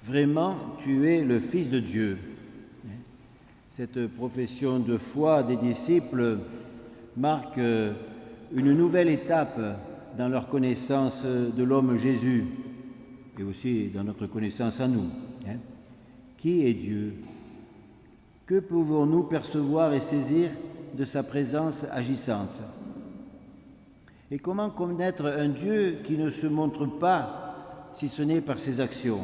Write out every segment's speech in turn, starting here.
vraiment tu es le Fils de Dieu. Cette profession de foi des disciples marque une nouvelle étape dans leur connaissance de l'homme Jésus et aussi dans notre connaissance à nous. Qui est Dieu? Que pouvons-nous percevoir et saisir de sa présence agissante? Et comment connaître un Dieu qui ne se montre pas si ce n'est par ses actions?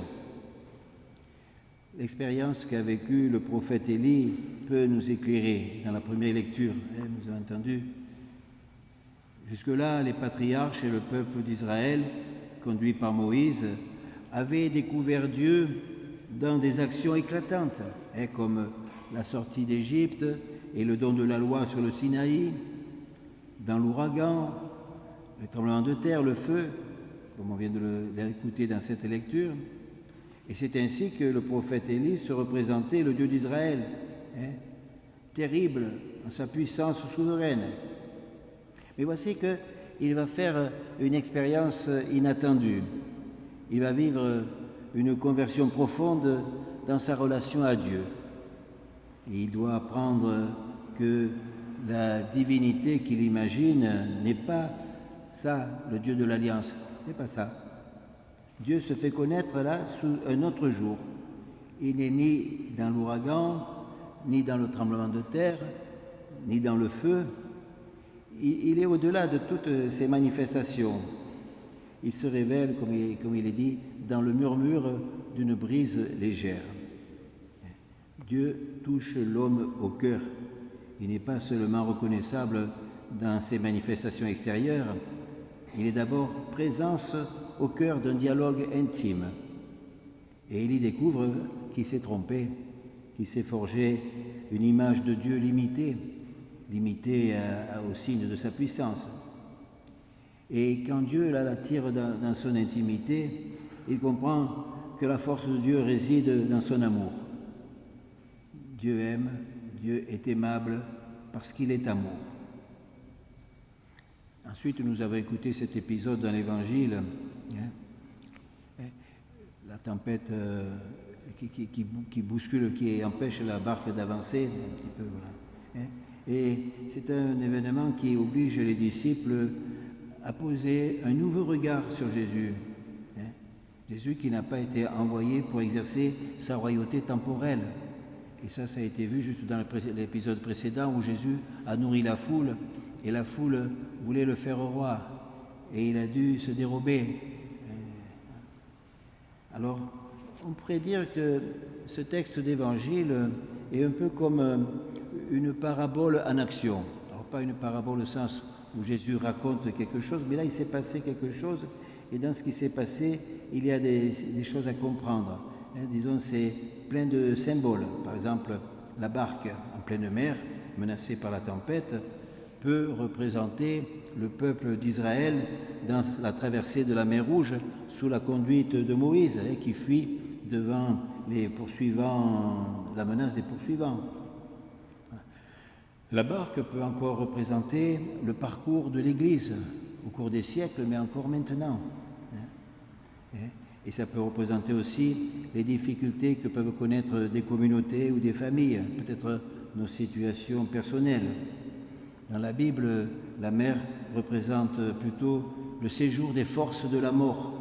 L'expérience qu'a vécue le prophète Élie peut nous éclairer dans la première lecture. Nous avons entendu. Jusque-là, les patriarches et le peuple d'Israël, conduits par Moïse, avaient découvert Dieu dans des actions éclatantes, comme la sortie d'Égypte et le don de la loi sur le Sinaï, dans l'ouragan, le tremblement de terre, le feu, comme on vient de l'écouter dans cette lecture. Et c'est ainsi que le prophète Élie se représentait le Dieu d'Israël, terrible en sa puissance souveraine. Mais voici qu'il va faire une expérience inattendue. Il va vivre une conversion profonde dans sa relation à Dieu. Et il doit apprendre que la divinité qu'il imagine n'est pas ça, le Dieu de l'Alliance. C'est pas ça. Dieu se fait connaître là sous un autre jour. Il n'est ni dans l'ouragan, ni dans le tremblement de terre, ni dans le feu. Il est au-delà de toutes ces manifestations. Il se révèle, comme il est dit, dans le murmure d'une brise légère. Dieu touche l'homme au cœur. Il n'est pas seulement reconnaissable dans ses manifestations extérieures, il est d'abord présence au cœur d'un dialogue intime. Et il y découvre qu'il s'est trompé, qu'il s'est forgé une image de Dieu limitée au signe de sa puissance. Et quand Dieu l'attire dans son intimité, il comprend que la force de Dieu réside dans son amour. Dieu aime, Dieu est aimable parce qu'il est amour. Ensuite, nous avons écouté cet épisode dans l'Évangile, la tempête qui bouscule, qui empêche la barque d'avancer un petit peu. Voilà. Et c'est un événement qui oblige les disciples à poser un nouveau regard sur Jésus. Jésus qui n'a pas été envoyé pour exercer sa royauté temporelle. Et ça a été vu juste dans l'épisode précédent où Jésus a nourri la foule et la foule voulait le faire roi et il a dû se dérober. Alors, on pourrait dire que ce texte d'évangile est un peu comme une parabole en action. Alors, pas une parabole au sens où Jésus raconte quelque chose, mais là, il s'est passé quelque chose et dans ce qui s'est passé, il y a des choses à comprendre. Disons, c'est plein de symboles. Par exemple, la barque en pleine mer, menacée par la tempête, peut représenter le peuple d'Israël dans la traversée de la mer Rouge sous la conduite de Moïse, qui fuit devant les poursuivants, la menace des poursuivants. La barque peut encore représenter le parcours de l'Église au cours des siècles, mais encore maintenant. Et ça peut représenter aussi les difficultés que peuvent connaître des communautés ou des familles, peut-être nos situations personnelles. Dans la Bible, la mer représente plutôt le séjour des forces de la mort,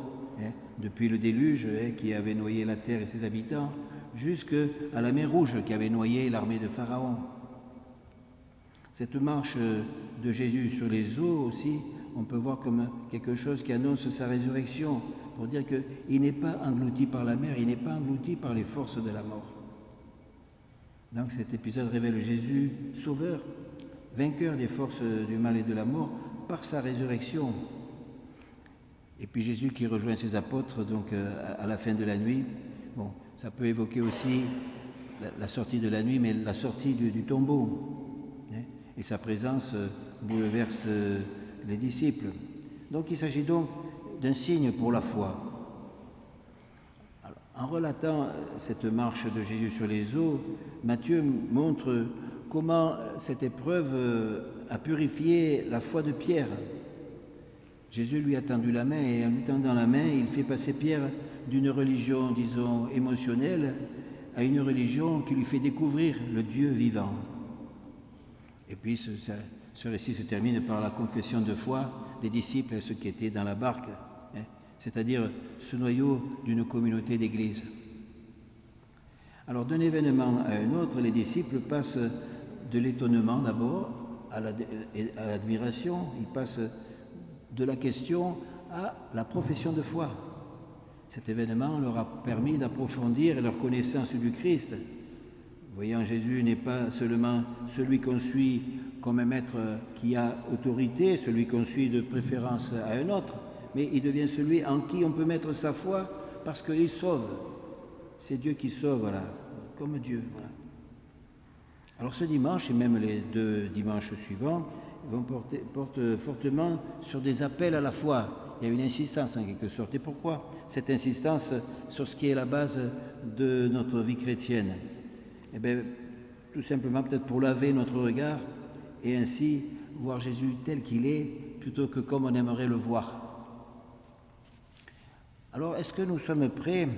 depuis le déluge qui avait noyé la terre et ses habitants, jusqu'à la mer Rouge qui avait noyé l'armée de Pharaon. Cette marche de Jésus sur les eaux aussi, on peut voir comme quelque chose qui annonce sa résurrection, pour dire qu'il n'est pas englouti par la mer, il n'est pas englouti par les forces de la mort. Donc cet épisode révèle Jésus sauveur, vainqueur des forces du mal et de la mort par sa résurrection. Et puis Jésus qui rejoint ses apôtres donc à la fin de la nuit. Bon, ça peut évoquer aussi la sortie de la nuit, mais la sortie du tombeau. Et sa présence bouleverse les disciples. Donc il s'agit donc d'un signe pour la foi. Alors, en relatant cette marche de Jésus sur les eaux, Matthieu montre comment cette épreuve a purifié la foi de Pierre. Jésus lui a tendu la main et en lui tendant la main, il fait passer Pierre d'une religion, disons, émotionnelle à une religion qui lui fait découvrir le Dieu vivant. Et puis ce récit se termine par la confession de foi des disciples, ceux qui étaient dans la barque, c'est-à-dire ce noyau d'une communauté d'église. Alors d'un événement à un autre, les disciples passent de l'étonnement d'abord à l'admiration, ils passent de la question à la profession de foi. Cet événement leur a permis d'approfondir leur connaissance du Christ. Voyant Jésus n'est pas seulement celui qu'on suit comme un maître qui a autorité, celui qu'on suit de préférence à un autre, mais il devient celui en qui on peut mettre sa foi parce qu'il sauve. C'est Dieu qui sauve, voilà, comme Dieu. Voilà. Alors ce dimanche, et même les 2 dimanches suivants, portent fortement sur des appels à la foi. Il y a une insistance en quelque sorte. Et pourquoi cette insistance sur ce qui est la base de notre vie chrétienne? Eh bien, tout simplement peut-être pour laver notre regard et ainsi voir Jésus tel qu'il est plutôt que comme on aimerait le voir. Alors, est-ce que nous sommes prêts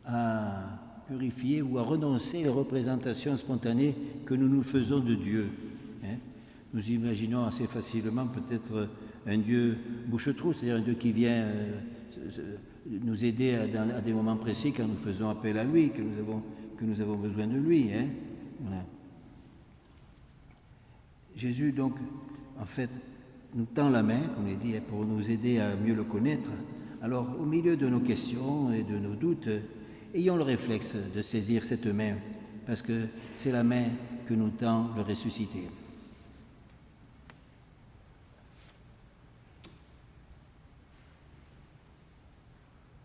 à purifier ou à renoncer aux représentations spontanées que nous nous faisons de Dieu? Nous imaginons assez facilement peut-être un Dieu bouche-trou, c'est-à-dire un Dieu qui vient nous aider à des moments précis quand nous faisons appel à lui, que nous avons besoin de lui. Voilà. Jésus, donc, en fait, nous tend la main, comme il dit, pour nous aider à mieux le connaître. Alors, au milieu de nos questions et de nos doutes, ayons le réflexe de saisir cette main, parce que c'est la main que nous tend le ressuscité.